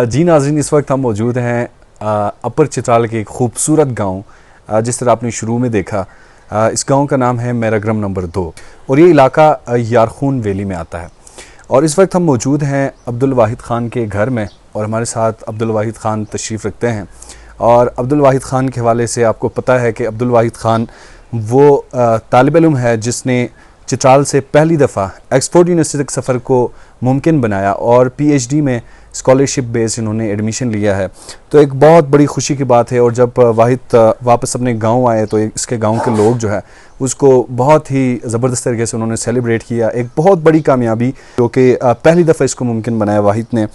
جی ناظرین، اس وقت ہم موجود ہیں اپر چترال کے ایک خوبصورت گاؤں، جس طرح آپ نے شروع میں دیکھا، اس گاؤں کا نام ہے میراگرم نمبر 2 اور یہ علاقہ یارخون ویلی میں آتا ہے۔ اور اس وقت ہم موجود ہیں عبدالواحد خان کے گھر میں، اور ہمارے ساتھ عبدالواحد خان تشریف رکھتے ہیں۔ اور عبدالواحد خان کے حوالے سے آپ کو پتہ ہے کہ عبدالواحد خان وہ طالب علم ہے جس نے چترال سے پہلی دفعہ ایکسفورڈ یونیورسٹی تک سفر کو ممکن بنایا اور پی ایچ ڈی میں اسکالرشپ بیس انہوں نے ایڈمیشن لیا ہے۔ تو ایک بہت بڑی خوشی کی بات ہے، اور جب واحد واپس اپنے گاؤں آئے تو اس کے گاؤں کے لوگ جو ہے اس کو بہت ہی زبردست طریقے سے انہوں نے سیلیبریٹ کیا، ایک بہت بڑی کامیابی جو کہ پہلی دفعہ اس کو ممکن بنایا واحد نے۔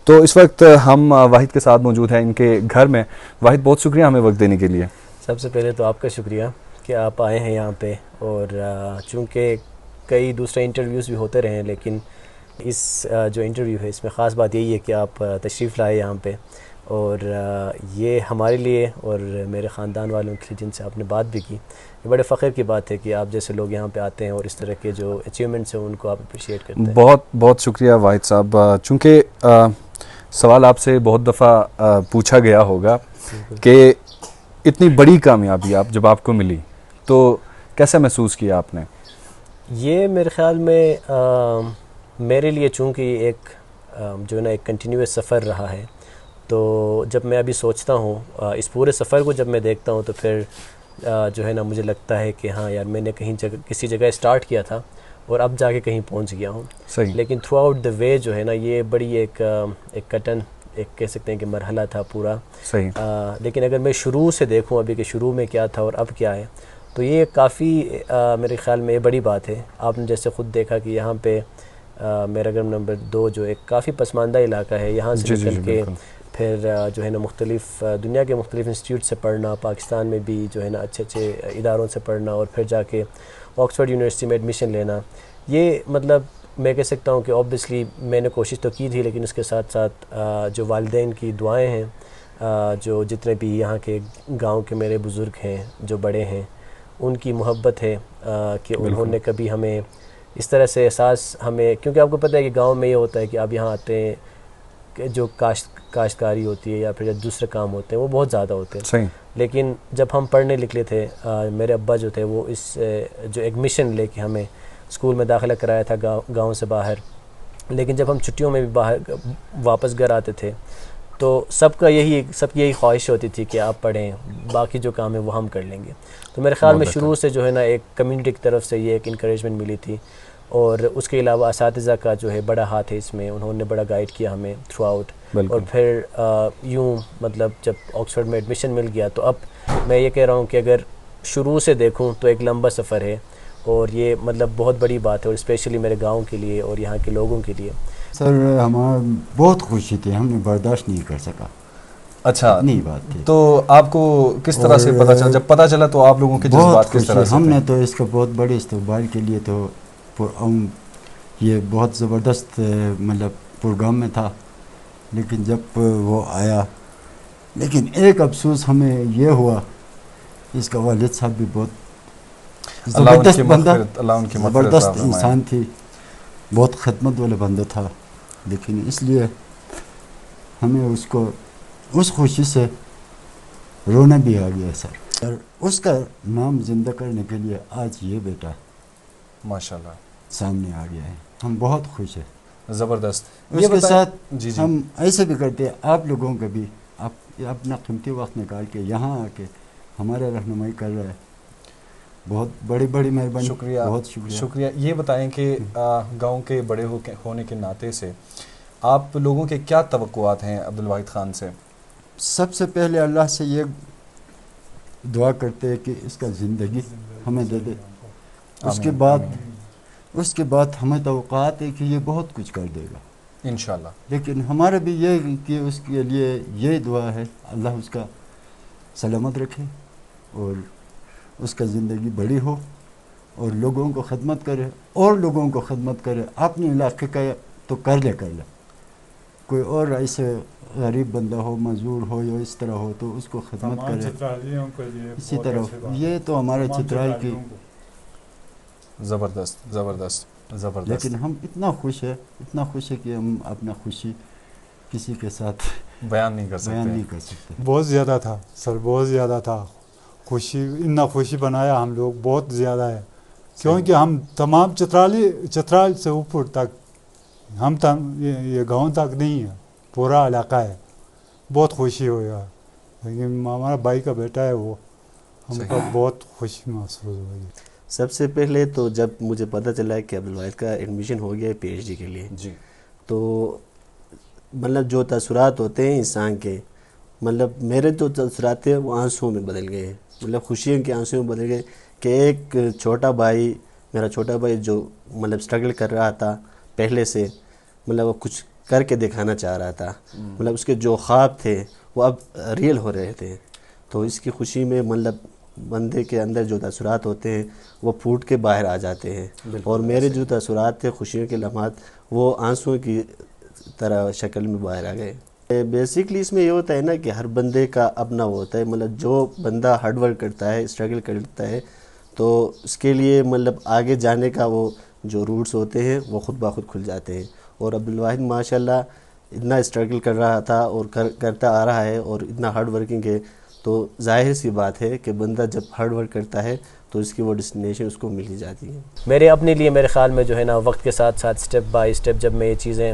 تو اس وقت ہم واحد کے ساتھ موجود ہیں ان کے گھر میں۔ واحد، بہت شکریہ ہمیں وقت دینے کے لیے۔ سب سے پہلے تو آپ کا شکریہ کہ آپ آئے ہیں یہاں پہ، اور چونکہ کئی دوسرے انٹرویوز بھی ہوتے رہے ہیں، لیکن اس جو انٹرویو ہے اس میں خاص بات یہی ہے کہ آپ تشریف لائے یہاں پہ، اور یہ ہمارے لیے اور میرے خاندان والوں کے لیے جن سے آپ نے بات بھی کی، یہ بڑے فخر کی بات ہے کہ آپ جیسے لوگ یہاں پہ آتے ہیں اور اس طرح کے جو اچیومنٹس ہیں ان کو آپ اپریشیٹ کرتے ہیں۔ بہت بہت شکریہ واحد صاحب۔ چونکہ سوال آپ سے بہت دفعہ پوچھا گیا ہوگا کہ اتنی بڑی کامیابی جب آپ کو ملی تو کیسا محسوس کیا آپ نے؟ یہ میرے خیال میں میرے لیے چونکہ ایک جو ہے نا ایک کنٹینیوس سفر رہا ہے، تو جب میں ابھی سوچتا ہوں اس پورے سفر کو جب میں دیکھتا ہوں تو پھر جو ہے نا مجھے لگتا ہے کہ ہاں یار، میں نے کسی جگہ اسٹارٹ کیا تھا اور اب جا کے کہیں پہنچ گیا ہوں۔ صحیح۔ لیکن تھرو آؤٹ دا وے جو ہے نا یہ بڑی ایک کٹن ایک کہہ سکتے ہیں کہ مرحلہ تھا پورا۔ صحیح۔ لیکن اگر میں شروع سے دیکھوں ابھی کہ شروع میں کیا تھا اور اب کیا ہے، تو یہ کافی میرے خیال میں یہ بڑی بات ہے۔ آپ نے جیسے خود دیکھا کہ یہاں پہ میراگرم نمبر 2 جو ایک کافی پسماندہ علاقہ ہے، یہاں سے نکل کے بالکل۔ پھر جو ہے نا مختلف دنیا کے مختلف انسٹیٹیوٹ سے پڑھنا، پاکستان میں بھی جو ہے نا اچھے اچھے اداروں سے پڑھنا، اور پھر جا کے آکسفورڈ یونیورسٹی میں ایڈمیشن لینا، یہ مطلب میں کہہ سکتا ہوں کہ اوبویسلی میں نے کوشش تو کی تھی، لیکن اس کے ساتھ ساتھ جو والدین کی دعائیں ہیں، جو جتنے بھی یہاں کے گاؤں کے میرے بزرگ ہیں جو بڑے ہیں، ان کی محبت ہے کہ انہوں نے کبھی ہمیں اس طرح سے احساس ہمیں، کیونکہ آپ کو پتہ ہے کہ گاؤں میں یہ ہوتا ہے کہ آپ یہاں آتے ہیں کہ جو کاشتکاری ہوتی ہے یا پھر جو دوسرے کام ہوتے ہیں وہ بہت زیادہ ہوتے ہیں۔ صحیح۔ لیکن جب ہم پڑھنے نکلے تھے، میرے ابا جو تھے وہ اس جو ایک مشن لے کے ہمیں اسکول میں داخلہ کرایا تھا گاؤں سے باہر، لیکن جب ہم چھٹیوں میں بھی باہر واپس گھر آتے تھے تو سب کی یہی خواہش ہوتی تھی کہ آپ پڑھیں، باقی جو کام ہے وہ ہم کر لیں گے۔ تو میرے خیال میں شروع سے جو ہے نا ایک کمیونٹی کی طرف سے یہ ایک انکریجمنٹ ملی تھی، اور اس کے علاوہ اساتذہ کا جو ہے بڑا ہاتھ ہے اس میں، انہوں نے بڑا گائیڈ کیا ہمیں تھرو آؤٹ۔ اور پھر یوں مطلب جب آکسفورڈ میں ایڈمیشن مل گیا تو اب میں یہ کہہ رہا ہوں کہ اگر شروع سے دیکھوں تو ایک لمبا سفر ہے، اور یہ مطلب بہت بڑی بات ہے، اور اسپیشلی میرے گاؤں کے لیے اور یہاں کے لوگوں کے لیے۔ سر ہمارا بہت خوشی تھی، ہم نے برداشت نہیں کر سکا۔ اچھا، اتنی بات تھی۔ تو آپ کو کس طرح سے پتہ چلا؟ جب پتہ چلا تو آپ لوگوں کے جذبات کس طرح سے ہم تھے؟ نے تو اس کا بہت بڑے استقبال کے لیے تو یہ بہت زبردست مطلب پروگرام میں تھا، لیکن جب وہ آیا، لیکن ایک افسوس ہمیں یہ ہوا، اس کا والد صاحب بھی بہت زبردست بندہ، زبردست انسان تھی، بہت خدمت والا بندہ تھا، لیکن اس لیے ہمیں اس خوشی سے رونا بھی آ گیا سر۔ اور اس کا نام زندہ کرنے کے لیے آج یہ بیٹا ماشاءاللہ سامنے آ گیا ہے، ہم بہت خوش ہیں۔ زبردست۔ اس کے ساتھ جی ہم ایسے بھی کرتے ہیں، آپ لوگوں کا بھی آپ اپنا قیمتی وقت نکال کے یہاں آ کے ہمارا رہنمائی کر رہا ہے، بہت بڑی مہربانی، شکریہ، بہت شکریہ۔ شکریہ۔ یہ بتائیں کہ گاؤں کے بڑے ہونے کے ناطے سے آپ لوگوں کے کیا توقعات ہیں عبدالواحد خان سے؟ سب سے پہلے اللہ سے یہ دعا کرتے ہیں کہ اس کا زندگی ہمیں دے دے، اس کے بعد ہمیں توقعات ہے کہ یہ بہت کچھ کر دے گا انشاءاللہ۔ لیکن ہمارا بھی یہ کہ اس کے لیے یہ دعا ہے اللہ اس کا سلامت رکھے اور اس کا زندگی بڑی ہو اور لوگوں کو خدمت کرے، اپنے علاقے کا تو کر لے کوئی اور ایسے غریب بندہ ہو، معذور ہو یا اس طرح ہو تو اس کو خدمت کرے، اسی طرح یہ تو ہمارے چترال کی۔ زبردست۔ لیکن ہم اتنا خوش ہے کہ ہم اپنا خوشی کسی کے ساتھ بیان نہیں کر بیان نہیں سکتے. کر سکتے. بہت زیادہ تھا سر, بہت زیادہ تھا. خوشی, اتنا خوشی بنایا ہم لوگ, بہت زیادہ ہے, کیونکہ ہم تمام چترال سے اوپر تک, ہم یہ گاؤں تک نہیں ہے, پورا علاقہ ہے. بہت خوشی ہوئی, لیکن ہمارا بھائی کا بیٹا ہے وہ, ہم کو بہت خوشی محسوس ہوئی. سب سے پہلے تو جب مجھے پتہ چلا کہ عبدالواحد کا ایڈمیشن ہو گیا ہے پی ایچ ڈی کے لیے, جی, تو مطلب جو تاثرات ہوتے ہیں انسان کے, مطلب میرے تو تاثرات تھے وہ آنسوؤں میں بدل گئے, مطلب خوشیوں کے آنسوؤں میں بدل گئے کہ ایک چھوٹا بھائی, میرا چھوٹا بھائی جو مطلب اسٹرگل کر رہا تھا پہلے سے, مطلب وہ کچھ کر کے دکھانا چاہ رہا تھا, مطلب اس کے جو خواب تھے وہ اب ریئل ہو رہے تھے. تو اس کی خوشی میں مطلب بندے کے اندر جو تاثرات ہوتے ہیں وہ پھوٹ کے باہر آ جاتے ہیں, اور میرے جو تاثرات تھے خوشیوں کے لمحات وہ آنسوؤں کی طرح شکل میں باہر آ گئے. بیسکلی اس میں یہ ہوتا ہے نا کہ ہر بندے کا اپنا وہ ہوتا ہے, مطلب جو بندہ ہارڈ ورک کرتا ہے, اسٹرگل کرتا ہے, تو اس کے لیے مطلب آگے جانے کا وہ جو روٹس ہوتے ہیں وہ خود بخود کھل جاتے ہیں. اور عبدالواحد ماشاءاللہ اتنا اسٹرگل کر رہا تھا اور کرتا آ رہا ہے اور اتنا ہارڈ ورکنگ ہے, تو ظاہر سی بات ہے کہ بندہ جب ہارڈ ورک کرتا ہے تو اس کی وہ ڈیسٹینیشن اس کو مل ہی جاتی ہے. میرے اپنے لیے میرے خیال میں جو ہے نا وقت کے ساتھ ساتھ اسٹیپ بائی اسٹیپ جب میں یہ چیزیں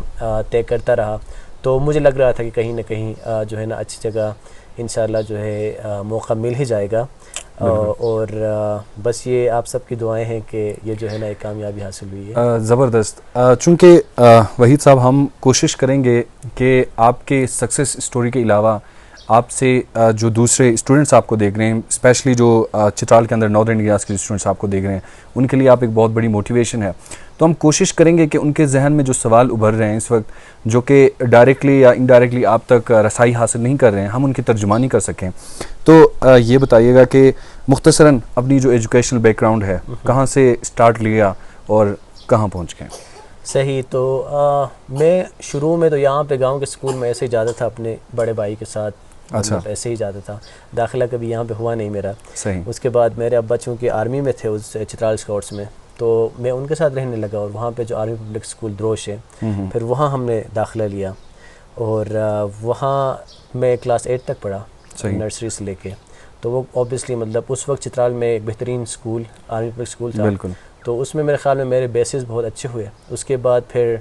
طے کرتا رہا تو مجھے لگ رہا تھا کہ کہیں نہ کہیں جو ہے نا اچھی جگہ انشاءاللہ جو ہے موقع مل ہی جائے گا, اور بس یہ آپ سب کی دعائیں ہیں کہ یہ جو ہے نا ایک کامیابی حاصل ہوئی ہے. زبردست. چونکہ وحید صاحب ہم کوشش کریں گے کہ آپ کے سکسیس اسٹوری کے علاوہ آپ سے جو دوسرے اسٹوڈنٹس آپ کو دیکھ رہے ہیں, اسپیشلی جو چترال کے اندر نارتھرن ایریاز کے اسٹوڈنٹس آپ کو دیکھ رہے ہیں, ان کے لیے آپ ایک بہت بڑی موٹیویشن ہے. تو ہم کوشش کریں گے کہ ان کے ذہن میں جو سوال ابھر رہے ہیں اس وقت, جو کہ ڈائریکٹلی یا انڈائریکٹلی آپ تک رسائی حاصل نہیں کر رہے ہیں, ہم ان کی ترجمانی کر سکیں. تو یہ بتائیے گا کہ مختصراً اپنی جو ایجوکیشنل بیک گراؤنڈ ہے کہاں سے اسٹارٹ لیا اور کہاں پہنچ گئے؟ صحیح. تو میں شروع میں تو یہاں پہ گاؤں کے اسکول میں ایسے ہی جاتا تھا اپنے بڑے بھائی کے ساتھ, مطلب ایسے ہی جاتا تھا, داخلہ کبھی یہاں پہ ہوا نہیں میرا. صحیح. اس کے بعد میرے ابا چونکہ آرمی میں تھے اس چترال اسکاؤٹس میں, تو میں ان کے ساتھ رہنے لگا, اور وہاں پہ جو آرمی پبلک اسکول دروش ہے پھر وہاں ہم نے داخلہ لیا, اور وہاں میں کلاس 8 تک پڑھا, نرسری سے لے کے. تو وہ اوبیسلی مطلب اس وقت چترال میں ایک بہترین اسکول آرمی پبلک اسکول تھا, تو اس میں میرے خیال میں میرے بیسز بہت اچھے ہوئے. اس کے بعد پھر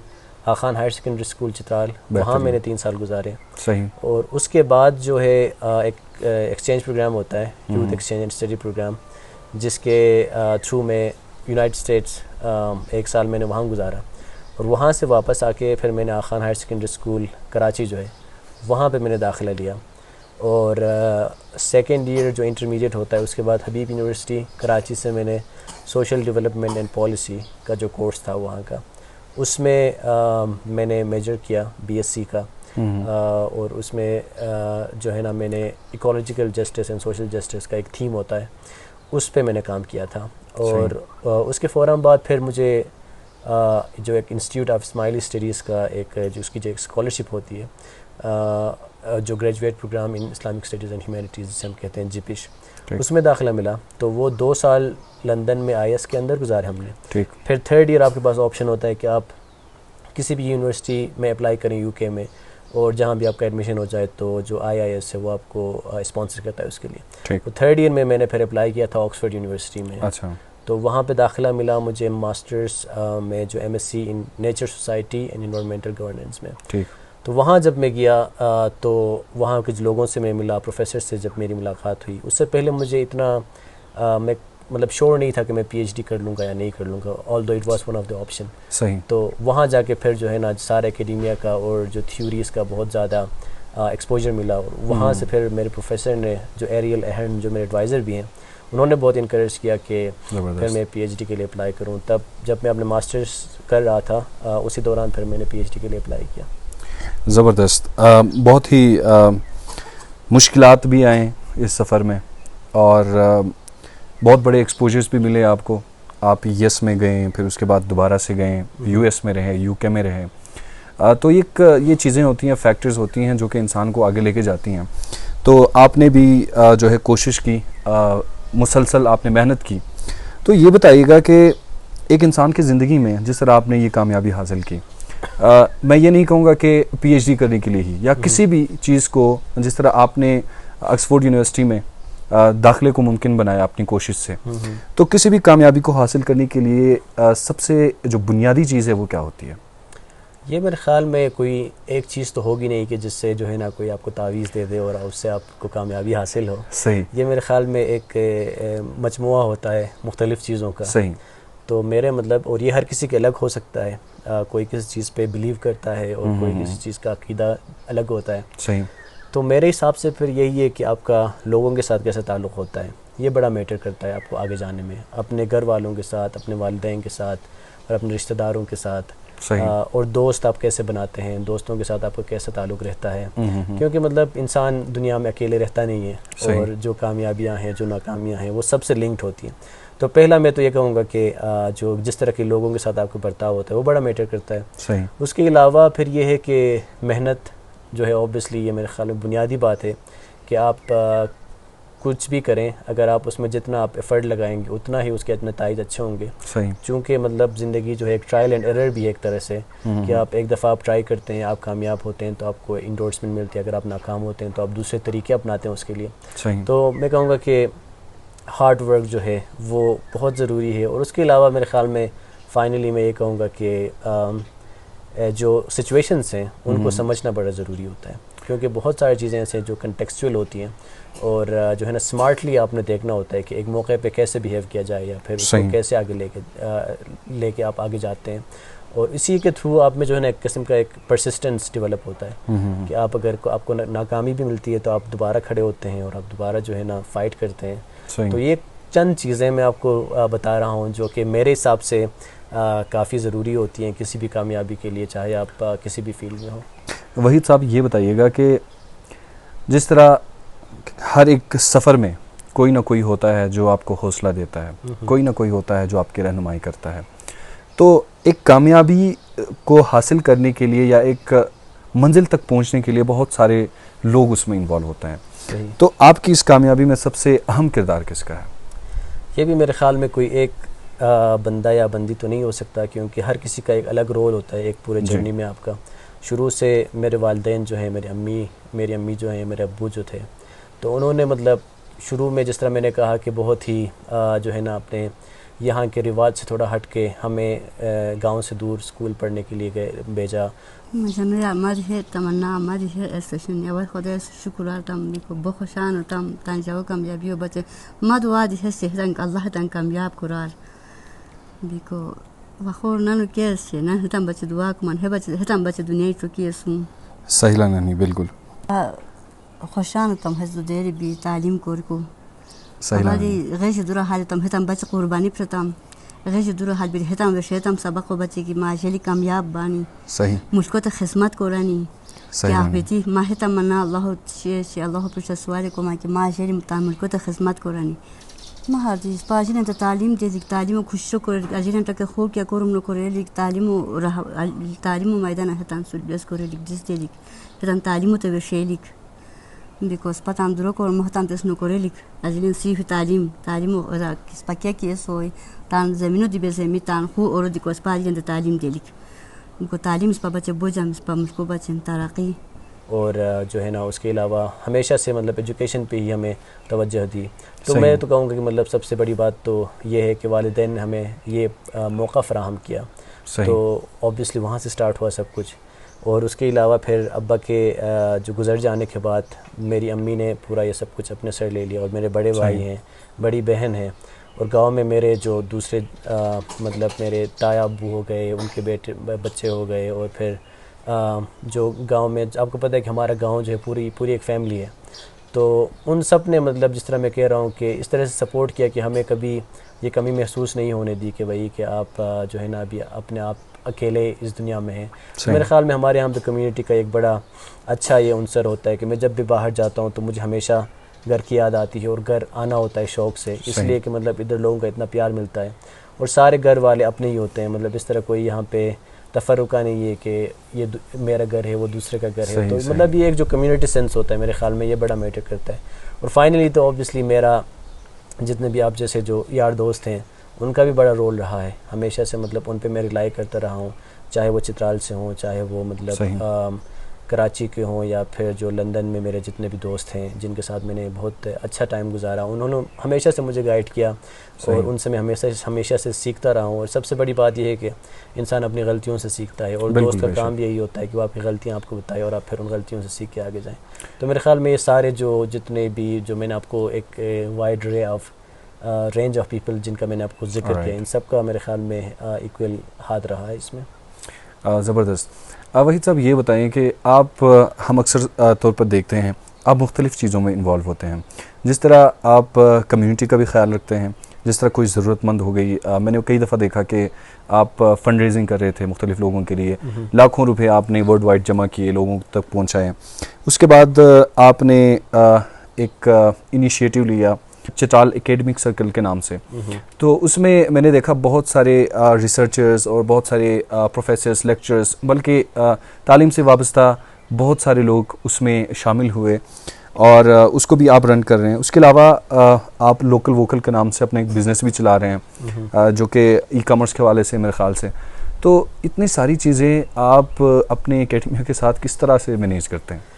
Khan higher secondary school Chitral, وہاں میں نے 3 سال گزارے. صحیح. اور اس کے بعد جو ہے ایک ایکسچینج پروگرام ہوتا ہے, youth exchange and study programme, جس کے تھرو میں یونائٹڈ اسٹیٹس 1 سال میں نے وہاں گزارا, اور وہاں سے واپس آ کے پھر میں نے Khan higher secondary school Karachi جو ہے وہاں پہ میں نے داخلہ لیا. اور سیکنڈ ایئر جو انٹرمیڈیٹ ہوتا ہے اس کے بعد حبیب یونیورسٹی کراچی سے میں نے سوشل ڈیولپمنٹ اینڈ پالیسی کا جو کورس تھا وہاں کا, اس میں میں نے میجر کیا BSc کا, اور اس میں جو ہے نا میں نے ecological justice and social justice کا ایک تھیم ہوتا ہے اس پہ میں نے کام کیا تھا. اور اس کے فوراً بعد پھر مجھے جو ایک انسٹیٹیوٹ آف اسماعیلی اسٹڈیز کا ایک جو اس کی جو ایک اسکالرشپ ہوتی ہے, جو graduate programme in Islamic studies and humanities جسے ہم کہتے ہیں جپش, اس میں داخلہ ملا. تو وہ 2 سال لندن میں IS کے اندر گزارے ہم نے. پھر 3rd ایئر آپ کے پاس آپشن ہوتا ہے کہ آپ کسی بھی یونیورسٹی میں اپلائی کریں UK میں, اور جہاں بھی آپ کا ایڈمیشن ہو جائے تو جو IIS ہے وہ آپ کو اسپانسر کرتا ہے اس کے لیے. تو 3rd ایئر میں نے پھر اپلائی کیا تھا آکسفورڈ یونیورسٹی میں. اچھا. تو وہاں پہ داخلہ ملا مجھے ماسٹرز میں جو MSc in nature society and environmental governance میں. تو وہاں جب میں گیا تو وہاں کچھ لوگوں سے میں ملا, پروفیسر سے جب میری ملاقات ہوئی. اس سے پہلے مجھے اتنا میں مطلب شور نہیں تھا کہ میں PhD کر لوں گا یا نہیں کر لوں گا, although it was one of the option. صحیح. تو وہاں جا کے پھر جو ہے نا سارے اکیڈیمیا کا اور جو تھیوریز کا بہت زیادہ ایکسپوجر ملا, اور وہاں سے پھر میرے پروفیسر نے جو ایریل اہن جو میرے ایڈوائزر بھی ہیں انہوں نے بہت انکریج کیا کہ پھر میں PhD کے لیے اپلائی کروں. تب جب میں اپنے ماسٹرز کر رہا تھا اسی دوران پھر میں نے PhD کے لیے اپلائی کیا. زبردست. بہت ہی مشکلات بھی آئیں اس سفر میں, اور بہت بڑے ایکسپوجرز بھی ملے آپ کو. آپ US میں گئے, پھر اس کے بعد دوبارہ سے گئے US میں رہے, UK میں رہے. تو یہ چیزیں ہوتی ہیں, فیکٹرز ہوتی ہیں جو کہ انسان کو آگے لے کے جاتی ہیں. تو آپ نے بھی جو ہے کوشش کی, مسلسل آپ نے محنت کی. تو یہ بتائیے گا کہ ایک انسان کی زندگی میں جس طرح آپ نے یہ کامیابی حاصل کی, میں یہ نہیں کہوں گا کہ پی ایچ ڈی کرنے کے لیے ہی یا کسی بھی چیز کو جس طرح آپ نے آکسفورڈ یونیورسٹی میں داخلے کو ممکن بنایا اپنی کوشش سے, تو کسی بھی کامیابی کو حاصل کرنے کے لیے سب سے جو بنیادی چیز ہے وہ کیا ہوتی ہے؟ یہ میرے خیال میں کوئی ایک چیز تو ہوگی نہیں کہ جس سے جو ہے نا کوئی آپ کو تعویذ دے دے اور اس سے آپ کو کامیابی حاصل ہو. صحیح. یہ میرے خیال میں ایک مجموعہ ہوتا ہے مختلف چیزوں کا. صحیح. تو میرے مطلب, اور یہ ہر کسی کے الگ ہو سکتا ہے, کوئی کسی چیز پہ بلیو کرتا ہے اور کوئی کسی چیز کا عقیدہ الگ ہوتا ہے. صحیح. تو میرے حساب سے پھر یہی ہے کہ آپ کا لوگوں کے ساتھ کیسا تعلق ہوتا ہے, یہ بڑا میٹر کرتا ہے آپ کو آگے جانے میں, اپنے گھر والوں کے ساتھ, اپنے والدین کے ساتھ اور اپنے رشتہ داروں کے ساتھ. اور دوست آپ کیسے بناتے ہیں, دوستوں کے ساتھ آپ کا کیسا تعلق رہتا ہے, کیونکہ مطلب انسان دنیا میں اکیلے رہتا نہیں ہے, اور جو کامیابیاں ہیں جو ناکامیاں ہیں وہ سب سے لنکڈ ہوتی ہیں. تو پہلا میں تو یہ کہوں گا کہ جو جس طرح کے لوگوں کے ساتھ آپ کا برتاؤ ہوتا ہے وہ بڑا میٹر کرتا ہے. صحیح. اس کے علاوہ پھر یہ ہے کہ محنت جو ہے اوبیسلی یہ میرے خیال میں بنیادی بات ہے کہ آپ کچھ بھی کریں, اگر آپ اس میں جتنا آپ ایفرٹ لگائیں گے اتنا ہی اس کے نتائج اچھے ہوں گے. صحیح. چونکہ مطلب زندگی جو ہے ایک ٹرائل اینڈ ایرر بھی ہے ایک طرح سے, کہ آپ ایک دفعہ آپ ٹرائی کرتے ہیں, آپ کامیاب ہوتے ہیں تو آپ کو انڈورسمنٹ ملتی ہے, اگر آپ ناکام ہوتے ہیں تو آپ دوسرے طریقے اپناتے ہیں اس کے لیے. صحیح. تو میں کہوں گا کہ ہارڈ ورک جو ہے وہ بہت ضروری ہے. اور اس کے علاوہ میرے خیال میں فائنلی میں یہ کہوں گا کہ جو سچویشنس ہیں ان کو سمجھنا بڑا ضروری ہوتا ہے, کیونکہ بہت ساری چیزیں ایسے ہیں جو کنٹیکسچوئل ہوتی ہیں, اور جو ہے نا اسمارٹلی آپ نے دیکھنا ہوتا ہے کہ ایک موقع پہ کیسے بیہیو کیا جائے یا پھر اس کو کیسے آگے لے کے آپ آگے جاتے ہیں. اور اسی کے تھرو آپ میں جو ہے نا ایک قسم کا ایک پرسسٹنس ڈیولپ ہوتا ہے کہ آپ اگر آپ کو ناکامی بھی ملتی ہے تو آپ دوبارہ کھڑے ہوتے ہیں اور آپ دوبارہ جو ہے نا فائٹ کرتے ہیں. تو یہ چند چیزیں میں آپ کو بتا رہا ہوں جو کہ میرے حساب سے کافی ضروری ہوتی ہیں کسی بھی کامیابی کے لیے, چاہے آپ کسی بھی فیلڈ میں ہوں. وحید صاحب یہ بتائیے گا کہ جس طرح ہر ایک سفر میں کوئی نہ کوئی ہوتا ہے جو آپ کو حوصلہ دیتا ہے, کوئی نہ کوئی ہوتا ہے جو آپ کی رہنمائی کرتا ہے, تو ایک کامیابی کو حاصل کرنے کے لیے یا ایک منزل تک پہنچنے کے لیے بہت سارے لوگ اس میں انوالو ہوتے ہیں. صحیح. تو آپ کی اس کامیابی میں سب سے اہم کردار کس کا ہے؟ یہ بھی میرے خیال میں کوئی ایک بندہ یا بندی تو نہیں ہو سکتا, کیونکہ ہر کسی کا ایک الگ رول ہوتا ہے ایک پورے جرنی میں آپ کا. شروع سے میرے والدین جو ہیں, میری امی جو ہیں, میرے ابو جو تھے, تو انہوں نے مطلب شروع میں جس طرح میں نے کہا کہ بہت ہی جو ہے نا اپنے یہاں کے رواج سے تھوڑا ہٹ کے ہمیں گاؤں سے دور اسکول پڑھنے کے لیے بھیجا. مجھے تمنا مجھے اسٹیشن یا خدا شکر تم کو بخوشان تم تنجاو کامیابی ہو بچے مد واد ہے سہرنگ اللہ تن کامیاب قرار بیکو وخور نن کیس نن تم بچے دعا کو من ہے بچے تم بچے دنیا چکی سوں. صحیح نہیں بالکل خوشان تم حز دیر بھی تعلیم کور کو صحیح غیش دور حال تم ہتم بچے قربانی پرتم غیش دور حال بھی ہتم وشیتم سبق بچے کی ماجلی کامیاب بانی. صحیح. مجھ کو تو خدمت قرانی کیا بیتی ماہ تمنا اللہ شی اللہ پر سوال کو ماں کی ماجلی مجھ کو تو خدمت قرانی مہاردیس پاجن تو تعلیم دے تعلیم خوش کو اجرن تک خوب کیا کرم نو کرے لکھ تعلیم میدان ہتان سلس کرے لکھ جس دے لکھ ہتان تعلیم تو وشے لکھ بیکاز پتہ درو کو محتان تس نو کرے لکھ اجرن سی تعلیم کس پکیا کی سوئی تان زمینوں دی بے زمین تان خو اور دی کوس پاجن تو تعلیم دے لکھ ان کو تعلیم اس پر بچے بوجھم اس پر مجھ کو بچے ترقی. اور جو ہے نا اس کے علاوہ ہمیشہ سے مطلب ایجوکیشن پہ ہی ہمیں توجہ دی. تو میں تو کہوں گا کہ مطلب سب سے بڑی بات تو یہ ہے کہ والدین نے ہمیں یہ موقع فراہم کیا. تو اوبیسلی وہاں سے سٹارٹ ہوا سب کچھ. اور اس کے علاوہ پھر ابا کے جو گزر جانے کے بعد میری امی نے پورا یہ سب کچھ اپنے سر لے لیا, اور میرے بڑے بھائی ہیں, بڑی بہن ہیں, اور گاؤں میں میرے جو دوسرے مطلب میرے تایا ابو ہو گئے, ان کے بیٹے بچے ہو گئے, اور پھر جو گاؤں میں آپ کو پتہ ہے کہ ہمارا گاؤں جو ہے پوری ایک فیملی ہے. تو ان سب نے مطلب جس طرح میں کہہ رہا ہوں کہ اس طرح سے سپورٹ کیا کہ ہمیں کبھی یہ کمی محسوس نہیں ہونے دی کہ بھائی کہ آپ جو ہے نا ابھی اپنے آپ اکیلے اس دنیا میں ہیں. میرے خیال میں ہمارے یہاں پہ کمیونٹی کا ایک بڑا اچھا یہ عنصر ہوتا ہے کہ میں جب بھی باہر جاتا ہوں تو مجھے ہمیشہ گھر کی یاد آتی ہے, اور گھر آنا ہوتا ہے شوق سے, اس لیے کہ مطلب ادھر لوگوں کا اتنا پیار ملتا ہے, اور سارے گھر والے اپنے ہی ہوتے ہیں. مطلب اس طرح کوئی یہاں پہ تفرقہ نہیں ہے کہ یہ میرا گھر ہے وہ دوسرے کا گھر ہے. تو مطلب یہ ایک جو کمیونٹی سینس ہوتا ہے میرے خیال میں یہ بڑا میٹر کرتا ہے. اور فائنلی تو اوبیسلی میرا جتنے بھی آپ جیسے جو یار دوست ہیں ان کا بھی بڑا رول رہا ہے ہمیشہ سے. مطلب ان پہ میں ریلائی کرتا رہا ہوں, چاہے وہ چترال سے ہوں، چاہے وہ مطلب کراچی کے ہوں، یا پھر جو لندن میں میرے جتنے بھی دوست ہیں جن کے ساتھ میں نے بہت اچھا ٹائم گزارا، انہوں نے ہمیشہ سے مجھے گائیڈ کیا اور ان سے میں ہمیشہ سے سیکھتا رہا ہوں. اور سب سے بڑی بات یہ ہے کہ انسان اپنی غلطیوں سے سیکھتا ہے، اور دوست کا کام بھی یہی ہوتا ہے کہ وہ آپ کی غلطیاں آپ کو بتائے اور آپ پھر ان غلطیوں سے سیکھ کے آگے جائیں. تو میرے خیال میں یہ سارے جتنے بھی جو میں نے آپ کو ایک وائڈ رینج آف پیپل جن کا میں نے آپ کو ذکر کیا، ان سب کا میرے خیال میں ایکول ہاتھ رہا ہے اس میں. زبردست. وحید صاحب یہ بتائیں کہ آپ ہم اکثر طور پر دیکھتے ہیں آپ مختلف چیزوں میں انوالو ہوتے ہیں، جس طرح آپ کمیونٹی کا بھی خیال رکھتے ہیں، جس طرح کوئی ضرورت مند ہو گئی. میں نے کئی دفعہ دیکھا کہ آپ فنڈ ریزنگ کر رہے تھے مختلف لوگوں کے لیے، لاکھوں روپے آپ نے ورلڈ وائڈ جمع کیے، لوگوں تک پہنچائے. اس کے بعد آپ نے ایک انیشیٹو لیا چترال اکیڈمک سرکل کے نام سے. تو اس میں نے دیکھا بہت سارے ریسرچرز اور بہت سارے پروفیسرز، لیکچرز، بلکہ تعلیم سے وابستہ بہت سارے لوگ اس میں شامل ہوئے، اور اس کو بھی آپ رن کر رہے ہیں. اس کے علاوہ آپ لوکل ووکل کے نام سے اپنا ایک بزنس بھی چلا رہے ہیں جو کہ ای کامرس کے حوالے سے میرے خیال سے. تو اتنی ساری چیزیں آپ اپنے اکیڈمیا کے ساتھ کس طرح سے مینیج کرتے ہیں؟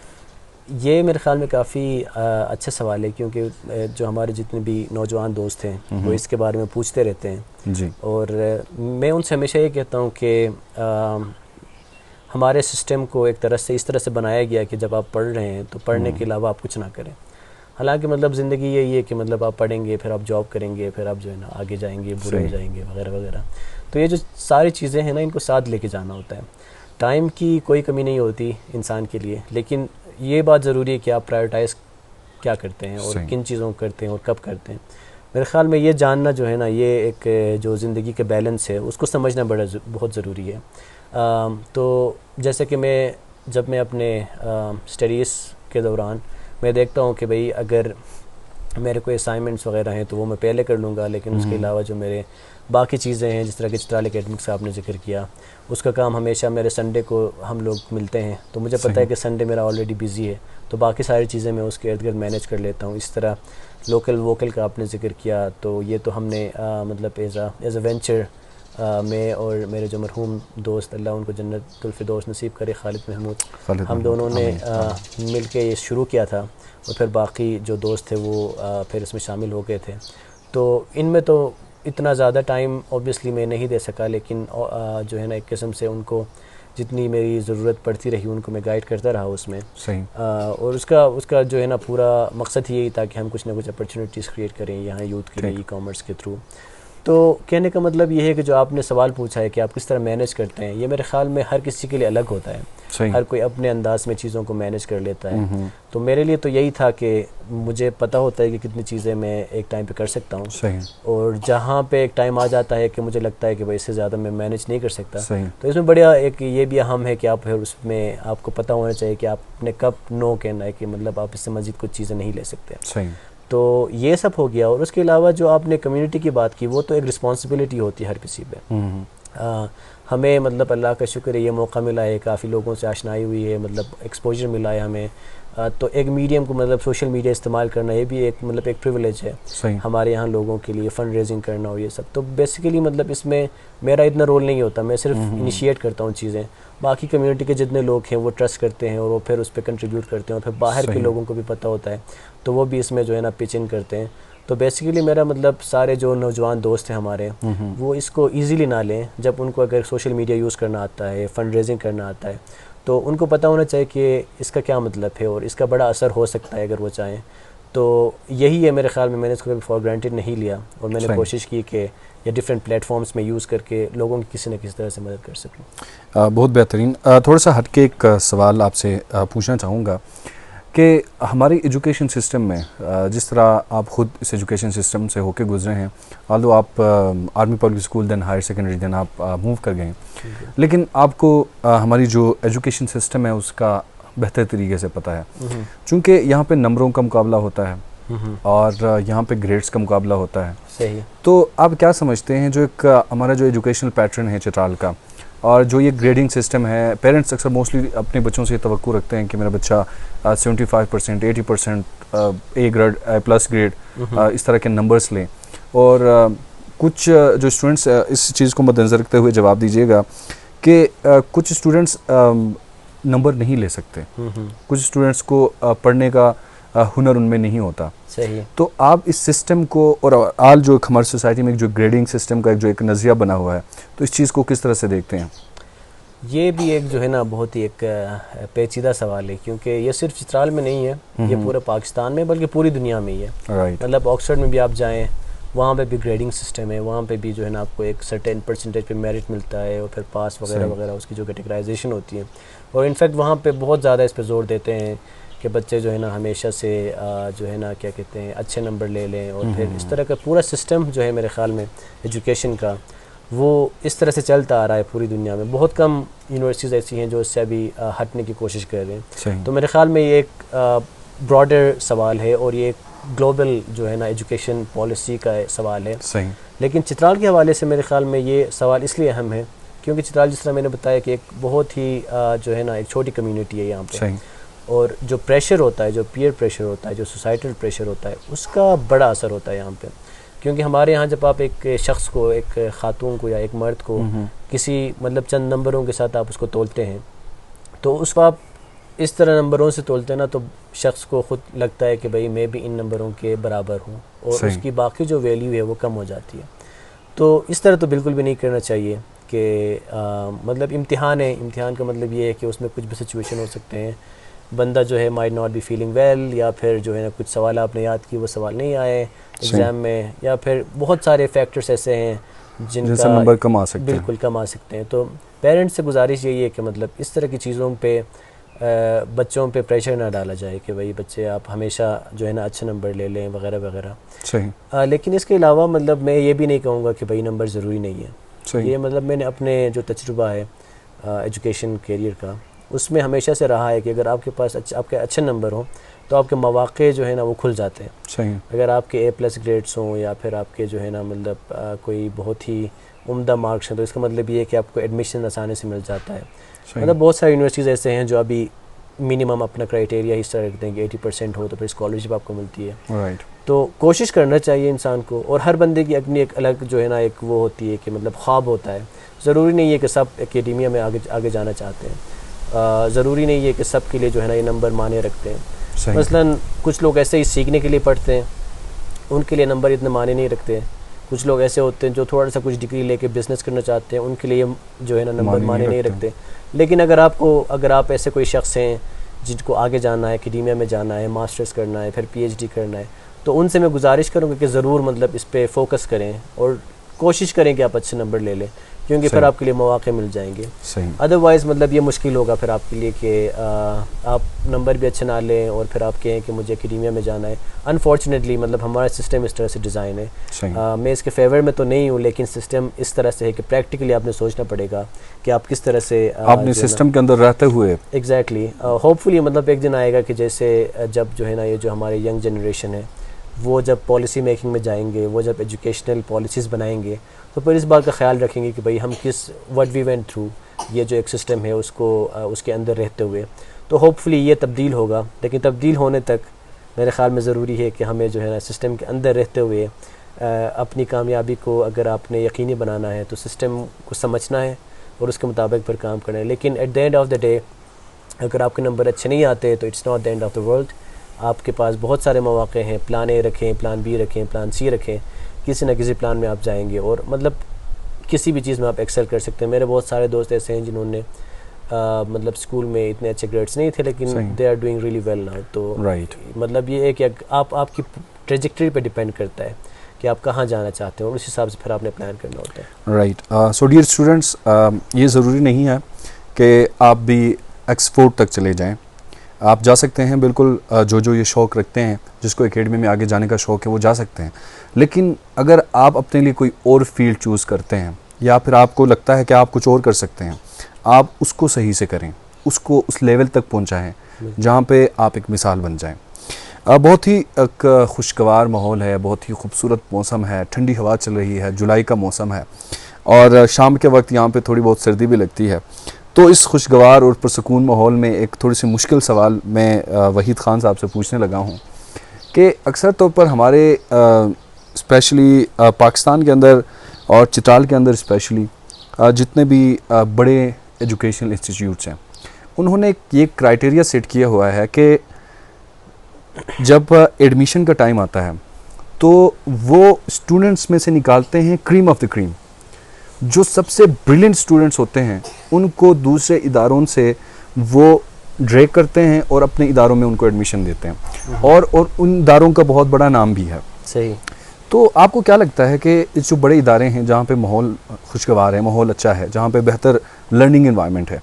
یہ میرے خیال میں کافی اچھا سوال ہے، کیونکہ جو ہمارے جتنے بھی نوجوان دوست ہیں وہ اس کے بارے میں پوچھتے رہتے ہیں جی. اور میں ان سے ہمیشہ یہ کہتا ہوں کہ ہمارے سسٹم کو ایک طرح سے اس طرح سے بنایا گیا کہ جب آپ پڑھ رہے ہیں تو پڑھنے کے علاوہ آپ کچھ نہ کریں. حالانکہ مطلب زندگی یہی ہے کہ مطلب آپ پڑھیں گے، پھر آپ جاب کریں گے، پھر آپ جو ہے نا آگے جائیں گے، برے ہو جائیں گے وغیرہ وغیرہ. تو یہ جو ساری چیزیں ہیں نا، ان کو ساتھ لے کے جانا ہوتا ہے. ٹائم کی کوئی کمی نہیں ہوتی انسان کے لیے، لیکن یہ بات ضروری ہے کہ آپ پرائیورٹائز کیا کرتے ہیں اور کن چیزوں کو کرتے ہیں اور کب کرتے ہیں. میرے خیال میں یہ جاننا جو ہے نا، یہ ایک جو زندگی کے بیلنس ہے اس کو سمجھنا بہت ضروری ہے. تو جیسے کہ جب میں اپنے اسٹڈیز کے دوران میں دیکھتا ہوں کہ بھئی اگر میرے کوئی اسائنمنٹس وغیرہ ہیں تو وہ میں پہلے کر لوں گا، لیکن اس کے علاوہ جو میرے باقی چیزیں ہیں، جس طرح کہ چترال اکیڈمک سے آپ نے ذکر کیا، اس کا کام ہمیشہ میرے سنڈے کو ہم لوگ ملتے ہیں. تو مجھے پتہ ہے کہ سنڈے میرا آلریڈی بزی ہے، تو باقی ساری چیزیں میں اس کے ارد گرد مینیج کر لیتا ہوں. اس طرح لوکل ووکل کا آپ نے ذکر کیا، تو یہ تو ہم نے مطلب ایز اے وینچر میں اور میرے جو مرحوم دوست، اللہ ان کو جنت الفردوس نصیب کرے، خالد محمود، ہم دونوں نے مل کے یہ شروع کیا تھا، اور پھر باقی جو دوست تھے وہ پھر اس میں شامل ہو گئے تھے. تو ان میں تو اتنا زیادہ ٹائم اوبیسلی میں نہیں دے سکا، لیکن جو ہے نا ایک قسم سے ان کو جتنی میری ضرورت پڑتی رہی ان کو میں گائیڈ کرتا رہا اس میں. اور اس کا جو ہے نا پورا مقصد یہی تھا کہ ہم کچھ نہ کچھ اپرچونیٹیز کریٹ کریں یہاں یوتھ کے لیے ای کامرس کے تھرو. تو کہنے کا مطلب یہ ہے کہ جو آپ نے سوال پوچھا ہے کہ آپ کس طرح مینیج کرتے ہیں، یہ میرے خیال میں ہر کسی کے لیے الگ ہوتا ہے. ہر کوئی اپنے انداز میں چیزوں کو مینیج کر لیتا ہے. تو میرے لیے تو یہی تھا کہ مجھے پتہ ہوتا ہے کہ کتنی چیزیں میں ایک ٹائم پہ کر سکتا ہوں، اور جہاں پہ ایک ٹائم آ جاتا ہے کہ مجھے لگتا ہے کہ بھائی اس سے زیادہ میں مینیج نہیں کر سکتا، تو اس میں بڑا ایک یہ بھی اہم ہے کہ آپ پھر اس میں آپ کو پتہ ہونا چاہیے کہ آپ نے کب نو کہنا ہے، کہ مطلب آپ اس سے مزید کچھ چیزیں نہیں لے سکتے. تو یہ سب ہو گیا. اور اس کے علاوہ جو آپ نے کمیونٹی کی بات کی، وہ تو ایک رسپانسبلٹی ہوتی ہے ہر کسی پہ. ہمیں مطلب اللہ کا شکر ہے یہ موقع ملا ہے، کافی لوگوں سے آشنائی ہوئی ہے، مطلب ایکسپوجر ملا ہے ہمیں. تو ایک میڈیم کو مطلب سوشل میڈیا استعمال کرنا یہ بھی ایک مطلب ایک پریویلیج ہے ہمارے یہاں لوگوں کے لیے، فنڈ ریزنگ کرنا اور یہ سب. تو بیسیکلی مطلب اس میں میرا اتنا رول نہیں ہوتا، میں صرف انیشیٹ کرتا ہوں چیزیں. باقی کمیونٹی کے جتنے لوگ ہیں وہ ٹرسٹ کرتے ہیں اور وہ پھر اس پہ کنٹریبیوٹ کرتے ہیں، اور پھر باہر کے لوگوں کو بھی پتہ ہوتا ہے تو وہ بھی اس میں جو ہے نا پچ ان کرتے ہیں. تو بیسیکلی میرا مطلب سارے جو نوجوان دوست ہیں ہمارے، وہ اس کو ایزیلی نہ لیں. جب ان کو اگر سوشل میڈیا یوز کرنا آتا ہے، فنڈ ریزنگ کرنا آتا ہے، تو ان کو پتہ ہونا چاہیے کہ اس کا کیا مطلب ہے اور اس کا بڑا اثر ہو سکتا ہے اگر وہ چاہیں. تو یہی ہے میرے خیال میں نے اس کو کبھی فار گرانٹیڈ نہیں لیا، اور میں نے کوشش کی کہ یہ ڈفرینٹ پلیٹ فارمز میں یوز کر کے لوگوں کی کسی نہ کسی طرح سے مدد کر سکوں. بہت بہترین. تھوڑا سا ہٹ کے ایک سوال آپ سے پوچھنا چاہوں گا کہ ہماری ایجوکیشن سسٹم میں جس طرح آپ خود اس ایجوکیشن سسٹم سے ہو کے گزرے ہیں، آلدو آپ army public school then higher secondary then آپ موو کر گئے ہیں، لیکن آپ کو ہماری جو ایجوکیشن سسٹم ہے اس کا بہتر طریقے سے پتہ ہے، چونکہ یہاں پہ نمبروں کا مقابلہ ہوتا ہے اور یہاں پہ گریڈز کا مقابلہ ہوتا ہے. صحیح. تو آپ کیا سمجھتے ہیں جو ایک ہمارا جو ایجوکیشنل پیٹرن ہے چترال کا، اور جو یہ گریڈنگ سسٹم ہے، پیرنٹس اکثر موسٹلی اپنے بچوں سے یہ توقع رکھتے ہیں کہ میرا بچہ 75%، 80% A grade, A plus grade, اس طرح کے نمبرز لیں. اور کچھ جو اسٹوڈنٹس اس چیز کو مد نظر رکھتے ہوئے جواب دیجیے گا کہ کچھ اسٹوڈنٹس نمبر نہیں لے سکتے, کچھ اسٹوڈنٹس کو پڑھنے کا ہنر ان میں نہیں ہوتا. صحیح. تو آپ اس سسٹم کو, اور آج جو ہماری سوسائٹی میں جو گریڈنگ سسٹم کا جو ایک نظریہ بنا ہوا ہے, تو اس چیز کو کس طرح سے دیکھتے ہیں؟ یہ بھی ایک جو ہے نا بہت ہی ایک پیچیدہ سوال ہے, کیونکہ یہ صرف چترال میں نہیں ہے, یہ پورے پاکستان میں بلکہ پوری دنیا میں ہی ہے. مطلب آکسفورڈ میں بھی آپ جائیں, وہاں پہ بھی گریڈنگ سسٹم ہے, وہاں پہ بھی جو ہے نا آپ کو ایک سرٹین پرسنٹیج پہ میرٹ ملتا ہے, اور پھر پاس وغیرہ وغیرہ اس کی جو کیٹیگرائزیشن ہوتی ہے. اور انفیکٹ وہاں پہ بہت زیادہ اس پہ زور دیتے ہیں کہ بچے جو ہے نا ہمیشہ سے جو ہے نا کیا کہتے ہیں اچھے نمبر لے لیں, اور پھر اس طرح کا پورا سسٹم جو ہے میرے خیال میں ایجوکیشن کا وہ اس طرح سے چلتا آ رہا ہے پوری دنیا میں. بہت کم یونیورسٹیز ایسی ہیں جو اس سے ابھی ہٹنے کی کوشش کر رہے ہیں. تو میرے خیال میں یہ ایک براڈر سوال ہے, اور یہ ایک گلوبل جو ہے نا ایجوکیشن پالیسی کا سوال ہے. لیکن چترال کے حوالے سے میرے خیال میں یہ سوال اس لیے اہم ہے کیونکہ چترال جس طرح میں نے بتایا کہ ایک بہت ہی جو ہے نا ایک چھوٹی کمیونٹی ہے یہاں پہ, اور جو پریشر ہوتا ہے, جو پیئر پریشر ہوتا ہے, جو سوسائٹل پریشر ہوتا ہے, اس کا بڑا اثر ہوتا ہے یہاں پہ. کیونکہ ہمارے یہاں جب آپ ایک شخص کو, ایک خاتون کو یا ایک مرد کو کسی مطلب چند نمبروں کے ساتھ آپ اس کو تولتے ہیں, تو اس وقت اس طرح نمبروں سے تولتے ہیں نا, تو شخص کو خود لگتا ہے کہ بھئی میں بھی ان نمبروں کے برابر ہوں, اور اس کی باقی جو ویلیو ہے وہ کم ہو جاتی ہے. تو اس طرح تو بالکل بھی نہیں کرنا چاہیے کہ مطلب امتحان ہے, امتحان کا مطلب یہ ہے کہ اس میں کچھ بھی سچویشن ہو سکتے ہیں, بندہ جو ہے might not be feeling well, یا پھر جو ہے نا کچھ سوال آپ نے یاد کی وہ سوال نہیں آئے ایگزام میں, یا پھر بہت سارے فیکٹرز ایسے ہیں جن کا نمبر کم آ سکتے ہیں, بالکل کم آ سکتے ہیں. تو پیرنٹس سے گزارش یہی ہے کہ مطلب اس طرح کی چیزوں پہ بچوں پہ پریشر نہ ڈالا جائے کہ بھئی بچے آپ ہمیشہ جو ہے نا اچھے نمبر لے لیں وغیرہ وغیرہ. صحیح. لیکن اس کے علاوہ مطلب میں یہ بھی نہیں کہوں گا کہ بھئی نمبر ضروری نہیں ہے. یہ مطلب میں نے اپنے جو تجربہ ہے ایجوکیشن کیریئر کا, اس میں ہمیشہ سے رہا ہے کہ اگر آپ کے پاس آپ کے اچھے نمبر ہوں تو آپ کے مواقع جو ہے نا وہ کھل جاتے ہیں. صحیح. اگر آپ کے A+ گریڈس ہوں, یا پھر آپ کے جو ہے نا مطلب کوئی بہت ہی عمدہ مارکس ہیں, تو اس کا مطلب یہ ہے کہ آپ کو ایڈمیشن آسانی سے مل جاتا ہے. مطلب بہت ساری یونیورسٹیز ایسے ہیں جو ابھی منیمم اپنا کرائٹیریا اس طرح رکھتے ہیں کہ 80% ہو تو پھر اسکالرشپ آپ کو ملتی ہے. تو کوشش کرنا چاہیے انسان کو, اور ہر بندے کی اپنی ایک الگ جو ہے نا ایک وہ ہوتی ہے کہ مطلب خواب ہوتا ہے. ضروری نہیں ہے کہ سب اکیڈمیا میں آگے جانا چاہتے ہیں, ضروری نہیں ہے کہ سب کے لیے جو ہے نا یہ نمبر معنی رکھتے ہیں. مثلاً کچھ لوگ ایسے ہی سیکھنے کے لیے پڑھتے ہیں, ان کے لیے نمبر اتنے معنی نہیں رکھتے. کچھ لوگ ایسے ہوتے ہیں جو تھوڑا سا کچھ ڈگری لے کے بزنس کرنا چاہتے ہیں, ان کے لیے جو ہے نا نمبر معنی نہیں رکھتے. لیکن اگر آپ ایسے کوئی شخص ہیں جن کو آگے جانا ہے, اکیڈمیا میں جانا ہے, ماسٹرز کرنا ہے, پھر PhD کرنا ہے, تو ان سے میں گزارش کروں گا کہ ضرور مطلب اس پہ فوکس کریں اور کوشش کریں کہ آپ اچھے نمبر لے لیں, کیونکہ پھر آپ کے لیے مواقع مل جائیں گے. ادروائز مطلب یہ مشکل ہوگا پھر آپ کے لیے کہ آپ نمبر بھی اچھے نہ لیں اور پھر آپ کہیں کہ مجھے اکیڈمیا میں جانا ہے. انفارچونیٹلی مطلب ہمارا سسٹم اس طرح سے ڈیزائن ہے, میں اس کے فیور میں تو نہیں ہوں, لیکن سسٹم اس طرح سے ہے کہ پریکٹیکلی آپ نے سوچنا پڑے گا کہ آپ کس طرح سے آپ نے سسٹم کے اندر رہتے ہوئے ایگزیکٹلی ہوپ فلی مطلب ایک دن آئے گا کہ جیسے جب جو ہے نا یہ جو ہمارے ینگ جنریشن ہے وہ جب پالیسی میکنگ میں جائیں گے, وہ جب ایجوکیشنل پالیسیز بنائیں گے, تو پھر اس بات کا خیال رکھیں گے کہ بھئی ہم کس وٹ وی وینٹ تھرو, یہ جو ایک سسٹم ہے اس کو اس کے اندر رہتے ہوئے, تو ہوپ فلی یہ تبدیل ہوگا. لیکن تبدیل ہونے تک میرے خیال میں ضروری ہے کہ ہمیں جو ہے نا سسٹم کے اندر رہتے ہوئے اپنی کامیابی کو اگر آپ نے یقینی بنانا ہے تو سسٹم کو سمجھنا ہے اور اس کے مطابق پھر کام کرنا ہے. لیکن at the end of the day اگر آپ کے نمبر اچھے نہیں آتے تو it's not the end of the world. آپ کے پاس بہت سارے مواقع ہیں, پلان A رکھیں, پلان B رکھیں, پلان C رکھیں, کسی نہ کسی پلان میں آپ جائیں گے اور مطلب کسی بھی چیز میں آپ ایکسل کر سکتے ہیں. میرے بہت سارے دوست ایسے ہیں جنہوں نے مطلب اسکول میں اتنے اچھے گریڈس نہیں تھے لیکن they are doing really well now. تو مطلب یہ ہے کہ آپ کی ٹریجیکٹری پہ ڈپینڈ کرتا ہے کہ آپ کہاں جانا چاہتے ہیں اور اس حساب سے پھر آپ نے پلان کرنا ہوتا ہے. رائٹ. سو ڈیئر اسٹوڈنٹس, یہ ضروری نہیں ہے کہ آپ بھی ایکسپورٹ تک چلے جائیں, آپ جا سکتے ہیں بالکل. جو یہ شوق رکھتے ہیں, جس کو اکیڈمی میں آگے جانے کا شوق ہے, وہ جا سکتے ہیں. لیکن اگر آپ اپنے لیے کوئی اور فیلڈ چوز کرتے ہیں یا پھر آپ کو لگتا ہے کہ آپ کچھ اور کر سکتے ہیں, آپ اس کو صحیح سے کریں, اس کو اس لیول تک پہنچائیں جہاں پہ آپ ایک مثال بن جائیں. بہت ہی ایک خوشگوار ماحول ہے, بہت ہی خوبصورت موسم ہے, ٹھنڈی ہوا چل رہی ہے, جولائی کا موسم ہے اور شام کے وقت یہاں پہ تھوڑی بہت سردی بھی لگتی ہے. تو اس خوشگوار اور پرسکون ماحول میں ایک تھوڑی سی مشکل سوال میں وحید خان صاحب سے پوچھنے لگا ہوں کہ اکثر طور پر ہمارے اسپیشلی پاکستان کے اندر اور چترال کے اندر اسپیشلی جتنے بھی بڑے ایجوکیشنل انسٹیٹیوٹس ہیں انہوں نے یہ کرائٹیریا سیٹ کیا ہوا ہے کہ جب ایڈمیشن کا ٹائم آتا ہے تو وہ اسٹوڈنٹس میں سے نکالتے ہیں کریم آف دا کریم. جو سب سے بریلینٹ اسٹوڈنٹس ہوتے ہیں ان کو دوسرے اداروں سے وہ ڈریگ کرتے ہیں اور اپنے اداروں میں ان کو ایڈمیشن دیتے ہیں, اور ان اداروں کا بہت بڑا نام بھی ہے. صحیح. تو آپ کو کیا لگتا ہے کہ جو بڑے ادارے ہیں جہاں پہ ماحول خوشگوار ہے, ماحول اچھا ہے, جہاں پہ بہتر لرننگ انوائرمنٹ ہے,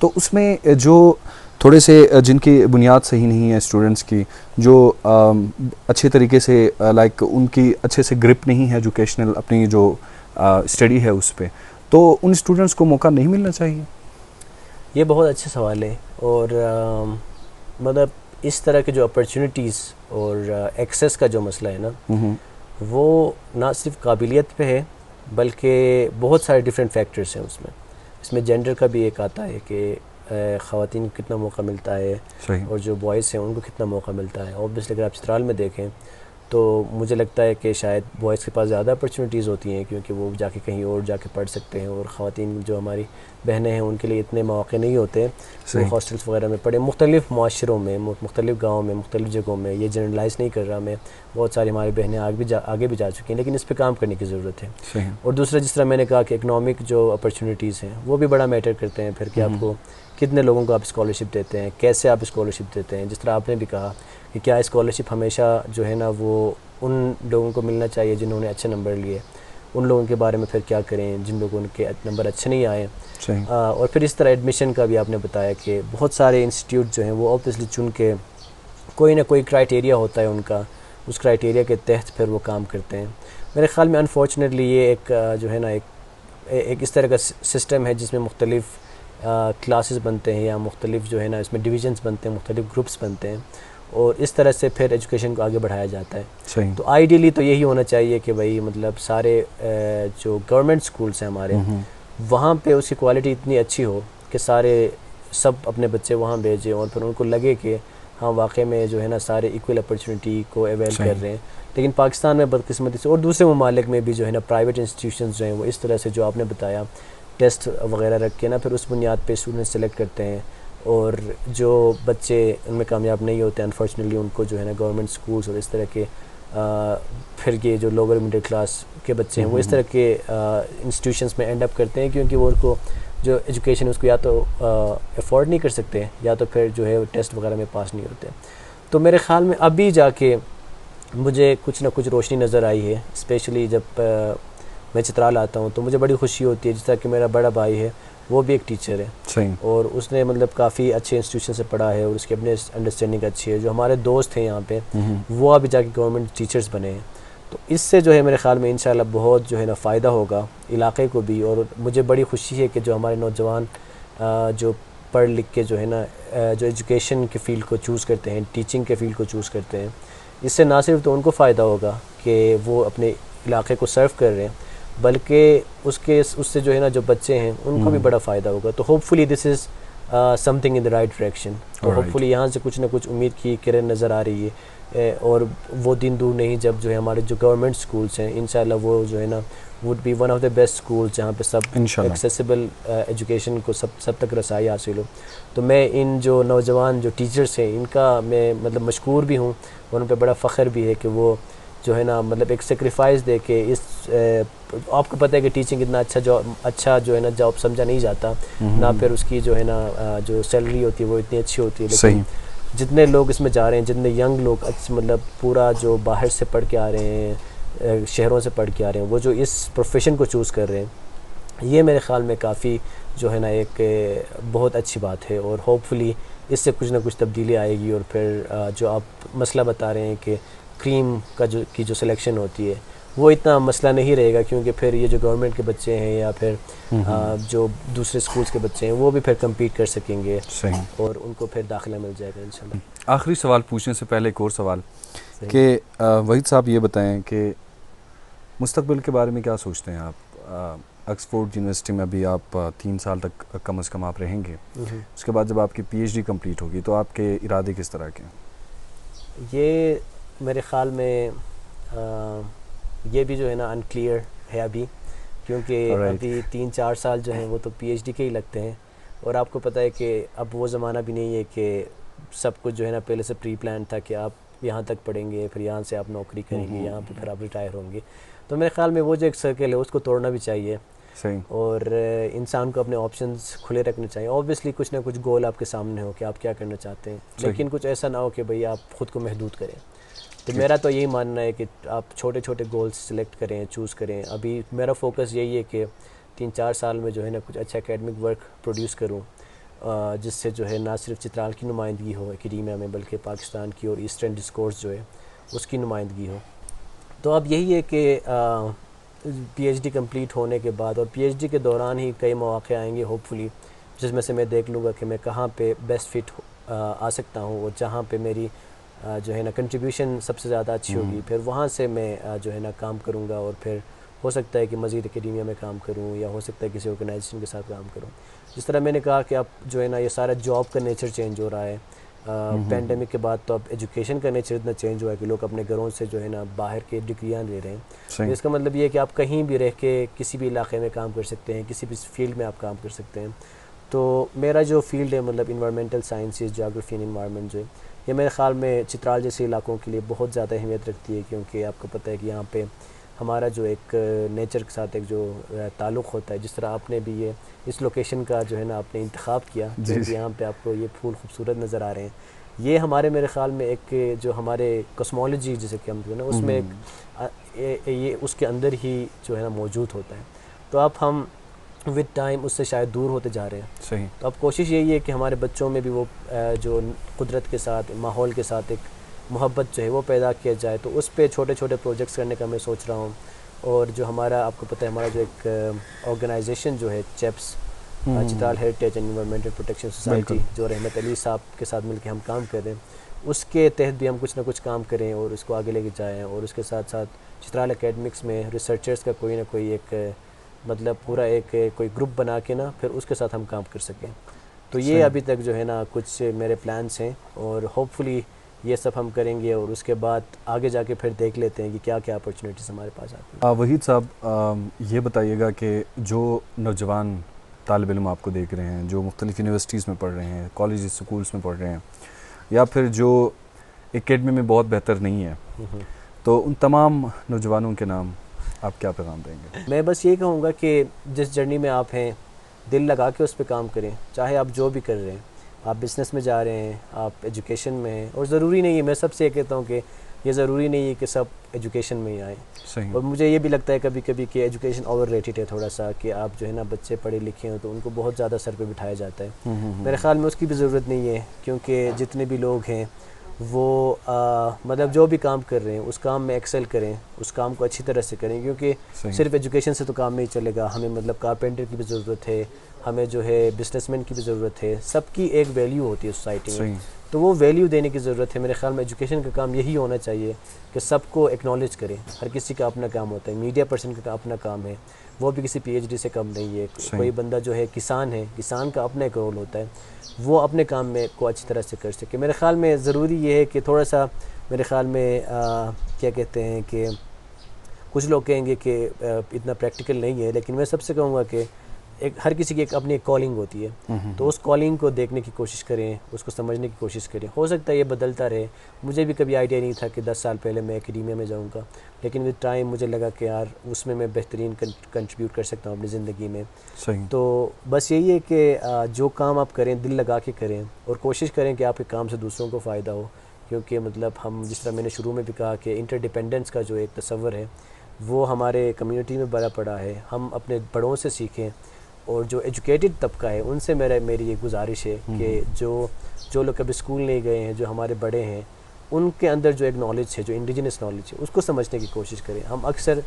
تو اس میں جو تھوڑے سے جن کی بنیاد صحیح نہیں ہے اسٹوڈنٹس کی, جو اچھے طریقے سے لائک ان کی اچھے سے گرپ نہیں ہے ایجوکیشنل اپنی جو اسٹڈی ہے اس پہ, تو ان اسٹوڈنٹس کو موقع نہیں ملنا چاہیے؟ یہ بہت اچھا سوال ہے, اور مطلب اس طرح کے جو اپرچونیٹیز اور ایکسیس کا جو مسئلہ ہے نا, وہ نہ صرف قابلیت پہ ہے بلکہ بہت سارے ڈیفرنٹ فیکٹرز ہیں اس میں جینڈر کا بھی ایک آتا ہے کہ خواتین کو کتنا موقع ملتا ہے, اور جو بوائز ہیں ان کو کتنا موقع ملتا ہے. اوبویسلی اگر آپ چترال میں دیکھیں تو مجھے لگتا ہے کہ شاید بوائز کے پاس زیادہ اپرچونیٹیز ہوتی ہیں کیونکہ وہ جا کے کہیں اور جا کے پڑھ سکتے ہیں, اور خواتین جو ہماری بہنیں ہیں ان کے لیے اتنے مواقع نہیں ہوتے وہ ہاسٹلس وغیرہ میں پڑھیں. مختلف معاشروں میں, مختلف گاؤں میں, مختلف جگہوں میں, یہ جنرلائز نہیں کر رہا میں, بہت ساری ہماری بہنیں آگے بھی جا چکی ہیں, لیکن اس پہ کام کرنے کی ضرورت ہے. اور دوسرا جس طرح میں نے کہا کہ اکنامک جو اپرچونیٹیز ہیں وہ بھی بڑا میٹر کرتے ہیں پھر, کہ آپ کو کتنے لوگوں کو آپ اسکالرشپ دیتے ہیں, کیسے آپ اسکالرشپ دیتے ہیں. جس طرح آپ نے بھی کہا کہ کیا اسکالرشپ ہمیشہ جو ہے نا وہ ان لوگوں کو ملنا چاہیے جنہوں نے اچھے نمبر لیے, ان لوگوں کے بارے میں پھر کیا کریں جن لوگوں کے نمبر اچھے نہیں آئے. اور پھر اس طرح ایڈمیشن کا بھی آپ نے بتایا کہ بہت سارے انسٹیٹیوٹ جو ہیں وہ اوبویسلی چن کے کوئی نہ کوئی کرائٹیریا ہوتا ہے ان کا, اس کرائٹیریا کے تحت پھر وہ کام کرتے ہیں. میرے خیال میں انفارچونیٹلی یہ ایک جو ہے نا ایک اس طرح کا سسٹم ہے جس میں مختلف کلاسز بنتے ہیں یا مختلف جو ہے نا اس میں ڈویژنس بنتے ہیں, مختلف گروپس بنتے ہیں, اور اس طرح سے پھر ایجوکیشن کو آگے بڑھایا جاتا ہے. تو آئیڈیلی تو یہی ہونا چاہیے کہ بھائی مطلب سارے جو گورنمنٹ سکولز ہیں ہمارے وہاں پہ اس کی کوالٹی اتنی اچھی ہو کہ سب اپنے بچے وہاں بھیجیں, اور پھر ان کو لگے کہ ہاں واقعی میں جو ہے نا سارے ایکول اپرچونیٹی کو اویل کر رہے ہیں. لیکن پاکستان میں بدقسمتی سے اور دوسرے ممالک میں بھی جو ہے نا پرائیویٹ انسٹیٹیوشنز جو ہیں وہ اس طرح سے جو آپ نے بتایا ٹیسٹ وغیرہ رکھ کے نا پھر اس بنیاد پہ اسٹوڈنٹ سلیکٹ کرتے ہیں, اور جو بچے ان میں کامیاب نہیں ہوتے انفارچونیٹلی ان کو جو ہے نا گورنمنٹ سکولز اور اس طرح کے پھر یہ جو لوور مڈل کلاس کے بچے ہیں وہ اس طرح کے انسٹیٹیوشنز میں اینڈ اپ کرتے ہیں, کیونکہ وہ ان کو جو ایجوکیشن اس کو یا تو افورڈ نہیں کر سکتے یا تو پھر جو ہے ٹیسٹ وغیرہ میں پاس نہیں ہوتے. تو میرے خیال میں ابھی جا کے مجھے کچھ نہ کچھ روشنی نظر آئی ہے, اسپیشلی جب میں چترال آتا ہوں تو مجھے بڑی خوشی ہوتی ہے. جس طرح کہ میرا بڑا بھائی ہے وہ بھی ایک ٹیچر ہے, اور اس نے مطلب کافی اچھے انسٹیٹیوشن سے پڑھا ہے اور اس کی اپنے انڈرسٹینڈنگ اچھی ہے. جو ہمارے دوست ہیں یہاں پہ وہ ابھی جا کے گورنمنٹ ٹیچرز بنے ہیں, تو اس سے جو ہے میرے خیال میں انشاءاللہ بہت جو ہے نا فائدہ ہوگا علاقے کو بھی. اور مجھے بڑی خوشی ہے کہ جو ہمارے نوجوان جو پڑھ لکھ کے جو ہے نا جو ایجوکیشن کے فیلڈ کو چوز کرتے ہیں, ٹیچنگ کے فیلڈ کو چوز کرتے ہیں, اس سے نہ صرف تو ان کو فائدہ ہوگا کہ وہ اپنے علاقے کو سرو کر رہے ہیں, بلکہ اس سے جو ہے نا جو بچے ہیں ان کو بھی بڑا فائدہ ہوگا. تو hope fully this is some thing in the right direction. تو ہوپ فلی یہاں سے کچھ نہ کچھ امید کی کرن نظر آ رہی ہے, اور وہ دن دور نہیں جب جو ہے ہمارے جو گورنمنٹ سکولز ہیں انشاءاللہ وہ جو ہے نا would be one of the best schools جہاں پہ سب ایکسیسیبل ایجوکیشن کو سب تک رسائی حاصل ہو. تو میں ان جو نوجوان جو ٹیچرس ہیں ان کا میں مطلب مشکور بھی ہوں, اور ان پہ بڑا فخر بھی ہے کہ وہ جو ہے نا مطلب ایک سیکریفائس دے کے اس آپ کو پتہ ہے کہ ٹیچنگ اتنا اچھا جو ہے نا جاب سمجھا نہیں جاتا, نہ پھر اس کی جو ہے نا جو سیلری ہوتی ہے وہ اتنی اچھی ہوتی ہے. لیکن جتنے لوگ اس میں جا رہے ہیں, جتنے ینگ لوگ مطلب پورا جو باہر سے پڑھ کے آ رہے ہیں, شہروں سے پڑھ کے آ رہے ہیں, وہ جو اس پروفیشن کو چوز کر رہے ہیں, یہ میرے خیال میں کافی جو ہے نا ایک بہت اچھی بات ہے. اور ہوپ فلی اس سے کچھ نہ کچھ تبدیلی آئے گی, اور پھر جو آپ مسئلہ بتا رہے ہیں کہ کریم کی جو سلیکشن ہوتی ہے وہ اتنا مسئلہ نہیں رہے گا, کیونکہ پھر یہ جو گورنمنٹ کے بچے ہیں یا پھر جو دوسرے سکولز کے بچے ہیں وہ بھی پھر کمپیٹ کر سکیں گے, اور ان کو پھر داخلہ مل جائے گا انشاءاللہ. آخری سوال پوچھنے سے پہلے ایک اور سوال کہ وحید صاحب یہ بتائیں کہ مستقبل کے بارے میں کیا سوچتے ہیں آپ؟ آکسفورڈ یونیورسٹی میں ابھی آپ 3 سال تک کم از کم آپ رہیں گے, اس کے بعد جب آپ کی پی ایچ ڈی کمپلیٹ ہوگی تو آپ کے ارادے کس طرح کے ہیں؟ یہ میرے خیال میں یہ بھی جو ہے نا انکلیئر ہے ابھی, کیونکہ ابھی 3-4 سال جو ہیں وہ تو پی ایچ ڈی کے ہی لگتے ہیں، اور آپ کو پتہ ہے کہ اب وہ زمانہ بھی نہیں ہے کہ سب کچھ جو ہے نا پہلے سے پری پلان تھا کہ آپ یہاں تک پڑھیں گے، پھر یہاں سے آپ نوکری کریں گے، یہاں پہ پھر آپ ریٹائر ہوں گے. تو میرے خیال میں وہ جو ایک سرکل ہے اس کو توڑنا بھی چاہیے، صحیح. اور انسان کو اپنے آپشنز کھلے رکھنے چاہیے. اوبویسلی کچھ نہ کچھ گول آپ کے سامنے ہو کہ آپ کیا کرنا چاہتے ہیں، لیکن کچھ ایسا نہ ہو کہ بھئی آپ خود کو محدود کریں. تو میرا تو یہی ماننا ہے کہ آپ چھوٹے چھوٹے گولز سلیکٹ کریں، چوز کریں. ابھی میرا فوکس یہی ہے کہ 3-4 سال میں جو ہے نا کچھ اچھا اکیڈمک ورک پروڈیوس کروں، جس سے جو ہے نہ صرف چترال کی نمائندگی ہو اکیڈیمیا میں، بلکہ پاکستان کی اور ایسٹرن ڈسکورس جو ہے اس کی نمائندگی ہو. تو اب یہی ہے کہ پی ایچ ڈی کمپلیٹ ہونے کے بعد، اور پی ایچ ڈی کے دوران ہی کئی مواقع آئیں گے ہوپ فلی، جس میں سے میں دیکھ لوں گا کہ میں کہاں پہ بیسٹ فٹ آ سکتا ہوں، اور جہاں پہ میری جو ہے نا کنٹریبیوشن سب سے زیادہ اچھی ہوگی، پھر وہاں سے میں جو ہے نا کام کروں گا. اور پھر ہو سکتا ہے کہ مزید اکیڈیمیا میں کام کروں، یا ہو سکتا ہے کسی آرگنائزیشن کے ساتھ کام کروں. جس طرح میں نے کہا کہ اب جو ہے نا یہ سارا جاب کا نیچر چینج ہو رہا ہے. پینڈیمک کے بعد تو اب ایجوکیشن کا نیچر اتنا چینج ہوا ہے کہ لوگ اپنے گھروں سے جو ہے نا باہر کے ڈگریاں لے رہے ہیں. اس کا مطلب یہ ہے کہ آپ کہیں بھی رہ کے کسی بھی علاقے میں کام کر سکتے ہیں، کسی بھی فیلڈ میں آپ کام کر سکتے ہیں. تو میرا جو فیلڈ ہے مطلب environmental sciences, geography and environment جو ہے، یہ میرے خیال میں چترال جیسے علاقوں کے لیے بہت زیادہ اہمیت رکھتی ہے. کیونکہ آپ کو پتہ ہے کہ یہاں پہ ہمارا جو ایک نیچر کے ساتھ ایک جو تعلق ہوتا ہے، جس طرح آپ نے بھی یہ اس لوکیشن کا جو ہے نا آپ نے انتخاب کیا، کیونکہ یہاں پہ آپ کو یہ پھول خوبصورت نظر آ رہے ہیں. یہ ہمارے میرے خیال میں ایک جو ہمارے کاسمولوجی جسے کہ ہم جو ہے نا اس میں ایک یہ اس کے اندر ہی جو ہے نا موجود ہوتا ہے. تو اب ہم وتھ ٹائم اس سے شاید دور ہوتے جا رہے ہیں. صحیح. تو اب کوشش یہی ہے کہ ہمارے بچوں میں بھی وہ جو قدرت کے ساتھ، ماحول کے ساتھ ایک محبت جو ہے وہ پیدا کیا جائے. تو اس پہ چھوٹے چھوٹے پروجیکٹس کرنے کا میں سوچ رہا ہوں. اور جو ہمارا آپ کو پتہ ہے ہمارا جو ایک آرگنائزیشن جو ہے chips, Chitral heritage and environmental protection society, جو رحمت علی صاحب کے ساتھ مل کے ہم کام کر رہے ہیں، اس کے تحت بھی ہم کچھ نہ کچھ کام کریں اور اس کو آگے لے کے جائیں. اور اس کے ساتھ ساتھ چترال اکیڈمکس میں ریسرچرز کا کوئی نہ کوئی ایک مطلب پورا ایک کوئی گروپ بنا کے نا پھر اس کے ساتھ ہم کام کر سکیں. تو یہ ابھی تک جو ہے نا کچھ میرے پلانس ہیں، اور ہوپ فلی یہ سب ہم کریں گے. اور اس کے بعد آگے جا کے پھر دیکھ لیتے ہیں کہ کیا کیا اپرچونیٹیز ہمارے پاس آتی ہیں. وحید صاحب، یہ بتائیے گا کہ جو نوجوان طالب علم آپ کو دیکھ رہے ہیں، جو مختلف یونیورسٹیز میں پڑھ رہے ہیں، کالجز اسکولس میں پڑھ رہے ہیں، یا پھر جو اکیڈمی میں بہت بہتر نہیں ہے، تو ان تمام نوجوانوں کے نام آپ کیا پیغام دیں گے؟ میں بس یہ کہوں گا کہ جس جرنی میں آپ ہیں دل لگا کے اس پہ کام کریں. چاہے آپ جو بھی کر رہے ہیں، آپ بزنس میں جا رہے ہیں، آپ ایجوکیشن میں ہیں، اور ضروری نہیں ہے، میں سب سے یہ کہتا ہوں کہ یہ ضروری نہیں ہے کہ سب ایجوکیشن میں ہی آئیں. صحیح. اور مجھے یہ بھی لگتا ہے کبھی کبھی کہ ایجوکیشن اوور ریٹڈ ہے تھوڑا سا، کہ آپ جو ہے نا بچے پڑھے لکھے ہیں تو ان کو بہت زیادہ سر پہ بٹھایا جاتا ہے. میرے خیال میں اس کی بھی ضرورت نہیں ہے، کیونکہ جتنے بھی لوگ ہیں وہ مطلب جو بھی کام کر رہے ہیں اس کام میں ایکسل کریں، اس کام کو اچھی طرح سے کریں. کیونکہ صرف ایجوکیشن سے تو کام نہیں چلے گا، ہمیں مطلب کارپینٹر کی بھی ضرورت ہے، ہمیں جو ہے بزنس مین کی بھی ضرورت ہے. سب کی ایک ویلیو ہوتی ہے سوسائٹی میں، تو وہ ویلیو دینے کی ضرورت ہے. میرے خیال میں ایجوکیشن کا کام یہی ہونا چاہیے کہ سب کو ایکنالج کریں. ہر کسی کا اپنا کام ہوتا ہے، میڈیا پرسن کا اپنا کام ہے، وہ بھی کسی پی ایچ ڈی سے کم نہیں ہے. کوئی بندہ جو ہے کسان ہے، کسان کا اپنا ایک رول ہوتا ہے، وہ اپنے کام میں کو اچھی طرح سے کر سکے. میرے خیال میں ضروری یہ ہے کہ تھوڑا سا میرے خیال میں کیا کہتے ہیں کہ کچھ لوگ کہیں گے کہ اتنا پریکٹیکل نہیں ہے، لیکن میں سب سے کہوں گا کہ ہر کسی کی ایک اپنی ایک کالنگ ہوتی ہے. تو اس کالنگ کو دیکھنے کی کوشش کریں، اس کو سمجھنے کی کوشش کریں. ہو سکتا ہے یہ بدلتا رہے. مجھے بھی کبھی آئیڈیا نہیں تھا کہ 10 سال پہلے میں اکیڈیمیا میں جاؤں گا، لیکن ود ٹائم مجھے لگا کہ یار اس میں بہترین کنٹریبیوٹ کر سکتا ہوں اپنی زندگی میں. صحیح. تو بس یہی ہے کہ جو کام آپ کریں دل لگا کے کریں، اور کوشش کریں کہ آپ کے کام سے دوسروں کو فائدہ ہو. کیونکہ مطلب ہم جس طرح میں نے شروع میں بھی کہا کہ انٹر ڈیپینڈنس کا جو ایک تصور ہے وہ ہمارے کمیونٹی میں بڑا پڑا ہے. ہم اپنے بڑوں سے سیکھیں، اور جو ایجوکیٹڈ طبقہ ہے ان سے میری یہ گزارش ہے کہ جو لوگ کبھی اسکول نہیں گئے ہیں، جو ہمارے بڑے ہیں، ان کے اندر جو ایک نالج ہے، جو انڈیجنس نالج ہے، اس کو سمجھنے کی کوشش کریں. ہم اکثر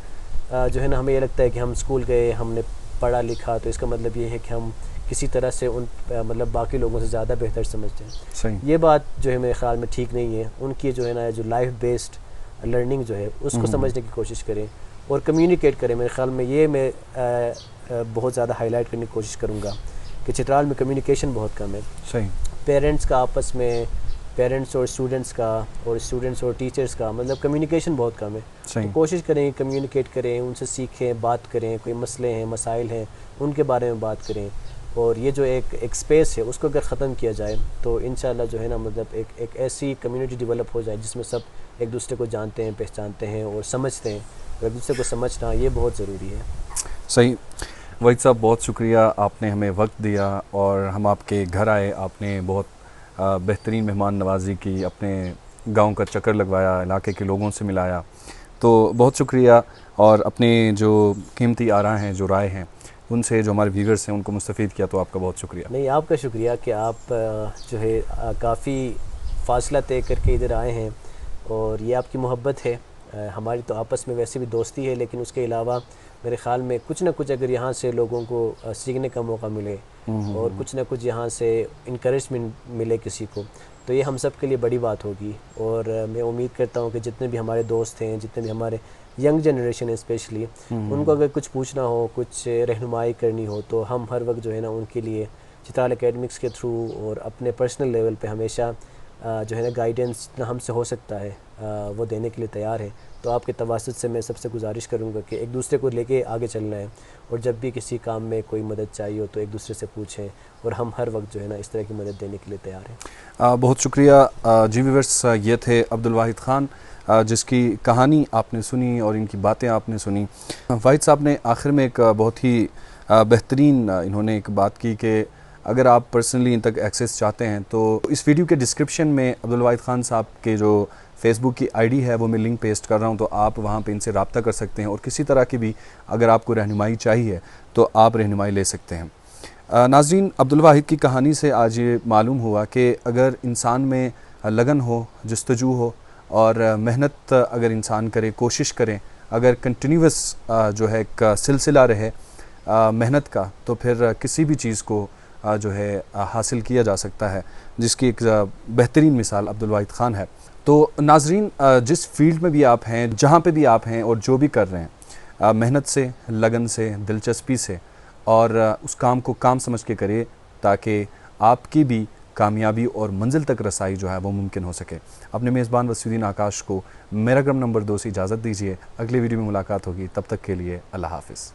جو ہے نا ہمیں یہ لگتا ہے کہ ہم اسکول گئے، ہم نے پڑھا لکھا، تو اس کا مطلب یہ ہے کہ ہم کسی طرح سے ان مطلب باقی لوگوں سے زیادہ بہتر سمجھتے ہیں. صحیح. یہ بات جو ہے میرے خیال میں ٹھیک نہیں ہے. ان کی جو ہے نا جو لائف بیسڈ لرننگ جو ہے اس کو سمجھنے کی کوشش کریں اور کمیونیکیٹ کریں. میرے خیال میں یہ میں بہت زیادہ ہائی لائٹ کرنے کی کوشش کروں گا کہ چترال میں کمیونیکیشن بہت کم ہے. صحیح. پیرنٹس کا آپس میں پیرنٹس اور اسٹوڈنٹس کا اور اسٹوڈنٹس اور ٹیچرس کا مطلب کمیونیکیشن بہت کم ہے. صحیح. تو کوشش کریں کمیونیکیٹ کریں, ان سے سیکھیں, بات کریں, کوئی مسئلے ہیں مسائل ہیں ان کے بارے میں بات کریں. اور یہ جو ایک اسپیس ہے اس کو اگر ختم کیا جائے تو انشاءاللہ جو ہے نا مطلب ایک ایسی کمیونٹی ڈیولپ ہو جائے جس میں سب ایک دوسرے کو جانتے ہیں, پہچانتے ہیں اور سمجھتے ہیں. اور ایک دوسرے کو سمجھنا یہ بہت ضروری ہے. صحیح. وحید صاحب بہت شکریہ, آپ نے ہمیں وقت دیا اور ہم آپ کے گھر آئے, آپ نے بہت بہترین مہمان نوازی کی, اپنے گاؤں کا چکر لگوایا, علاقے کے لوگوں سے ملایا, تو بہت شکریہ. اور اپنے جو قیمتی آراء ہیں, جو رائے ہیں, ان سے جو ہمارے ویورز ہیں ان کو مستفید کیا, تو آپ کا بہت شکریہ. نہیں, آپ کا شکریہ کہ آپ جو ہے کافی فاصلہ طے کر کے ادھر آئے ہیں, اور یہ آپ کی محبت ہے. ہماری تو آپس میں ویسے بھی دوستی ہے, لیکن اس کے علاوہ میرے خیال میں کچھ نہ کچھ اگر یہاں سے لوگوں کو سیکھنے کا موقع ملے اور کچھ نہ کچھ یہاں سے انکریجمنٹ ملے کسی کو, تو یہ ہم سب کے لیے بڑی بات ہوگی. اور میں امید کرتا ہوں کہ جتنے بھی ہمارے دوست ہیں, جتنے بھی ہمارے ینگ جنریشن ہے اسپیشلی, ان کو اگر کچھ پوچھنا ہو, کچھ رہنمائی کرنی ہو, تو ہم ہر وقت جو ہے نا ان کے لیے چترال اکیڈمکس کے تھرو اور اپنے پرسنل لیول پہ ہمیشہ جو ہے نا گائیڈنس جتنا ہم سے ہو سکتا ہے وہ دینے کے لیے تیار ہے. تو آپ کے تواسط سے میں سب سے گزارش کروں گا کہ ایک دوسرے کو لے کے آگے چلنا ہے, اور جب بھی کسی کام میں کوئی مدد چاہیے ہو تو ایک دوسرے سے پوچھیں, اور ہم ہر وقت جو ہے نا اس طرح کی مدد دینے کے لیے تیار ہیں. بہت شکریہ. جی ویورز, یہ تھے عبدالواحد خان, جس کی کہانی آپ نے سنی اور ان کی باتیں آپ نے سنی. واحد صاحب نے آخر میں ایک بہت ہی بہترین انہوں نے ایک بات کی کہ اگر آپ پرسنلی ان تک ایکسیس چاہتے ہیں تو اس ویڈیو کے ڈسکرپشن میں عبدالواحد خان صاحب کے جو فیس بک کی آئی ڈی ہے وہ میں لنک پیسٹ کر رہا ہوں, تو آپ وہاں پہ ان سے رابطہ کر سکتے ہیں, اور کسی طرح کی بھی اگر آپ کو رہنمائی چاہیے تو آپ رہنمائی لے سکتے ہیں. ناظرین, عبدالواحد کی کہانی سے آج یہ معلوم ہوا کہ اگر انسان میں لگن ہو, جستجو ہو, اور محنت اگر انسان کرے, کوشش کریں, اگر کنٹینیوس جو ہے ایک سلسلہ رہے محنت کا, تو پھر کسی بھی چیز کو جو ہے حاصل کیا جا سکتا ہے, جس کی ایک بہترین مثال عبدالواحد خان ہے. تو ناظرین, جس فیلڈ میں بھی آپ ہیں, جہاں پہ بھی آپ ہیں اور جو بھی کر رہے ہیں, محنت سے, لگن سے, دلچسپی سے, اور اس کام کو کام سمجھ کے کرے تاکہ آپ کی بھی کامیابی اور منزل تک رسائی جو ہے وہ ممکن ہو سکے. اپنے میزبان وسیع الدین آکاش کو میرا گرم نمبر 2 سے اجازت دیجیے. اگلے ویڈیو میں ملاقات ہوگی, تب تک کے لیے اللہ حافظ.